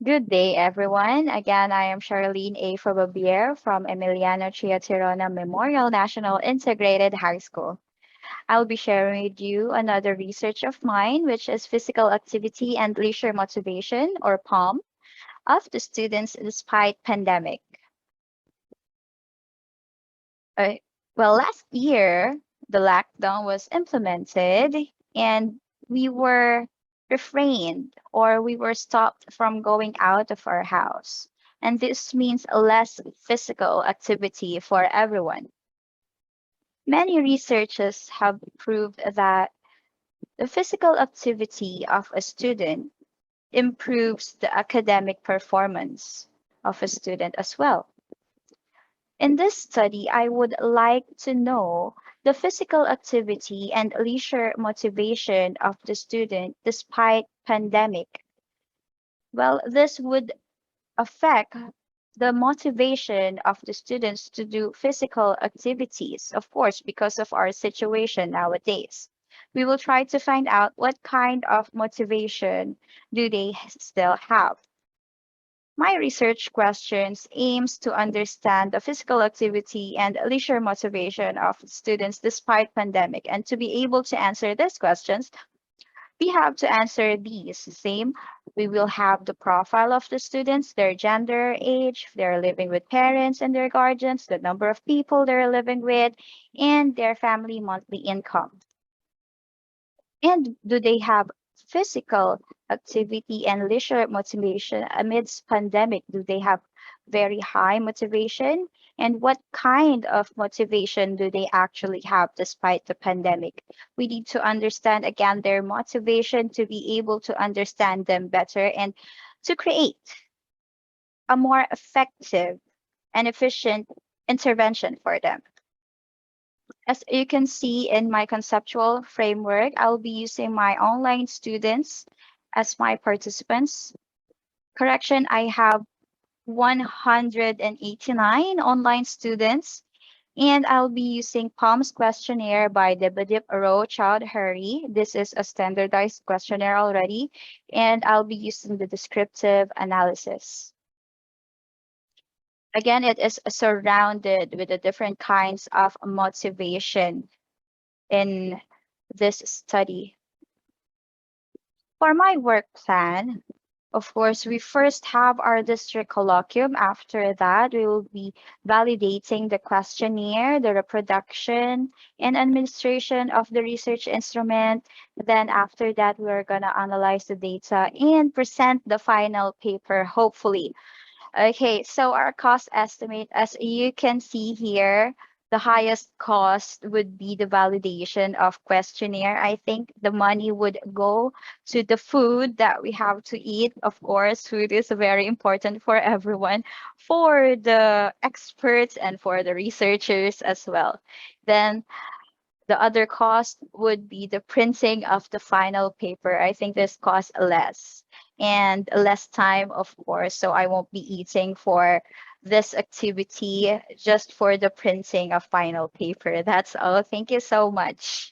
Good day, everyone. Again, I am Charlene A. Fababier from Emiliano Tirona Memorial National Integrated High School. I'll be sharing with you another research of mine, which is physical activity and leisure motivation, or PALM, of the students despite pandemic. Uh, last year, the lockdown was implemented and we were refrained or we were stopped from going out of our house. And this means less physical activity for everyone. Many researchers have proved that the physical activity of a student improves the academic performance of a student as well. In this study, I would like to know the physical activity and leisure motivation of the student despite pandemic. Well, this would affect the motivation of the students to do physical activities, of course, because of our situation nowadays. We will try to find out what kind of motivation do they still have. My research questions aims to understand the physical activity and leisure motivation of students despite pandemic. And to be able to answer these questions, we have to answer these same. We will have the profile of the students, their gender, age, if they're living with parents and their guardians, the number of people they're living with, and their family monthly income. And do they have physical activity and leisure motivation amidst pandemic? Do they have very high motivation? And what kind of motivation do they actually have despite the pandemic? We need to understand again their motivation to be able to understand them better and to create a more effective and efficient intervention for them. As you can see in my conceptual framework, I'll be using my online students as my participants. Correction, I have 189 online students, and I'll be using PALM's questionnaire by Debadip Aro Chowdhury. This is a standardized questionnaire already, and I'll be using the descriptive analysis. Again, it is surrounded with the different kinds of motivation in this study. For my work plan, of course, we first have our district colloquium. After that, we will be validating the questionnaire, the reproduction, and administration of the research instrument. Then after that, we're going to analyze the data and present the final paper, hopefully. Okay, so our cost estimate, as you can see here, the highest cost would be the validation of questionnaire. I think the money would go to the food that we have to eat. Of course, food is very important for everyone, for the experts and for the researchers as well. Then the other cost would be the printing of the final paper. I think this costs less and less time, of course. So I won't be eating for this activity just for the printing of final paper. That's all. Thank you so much.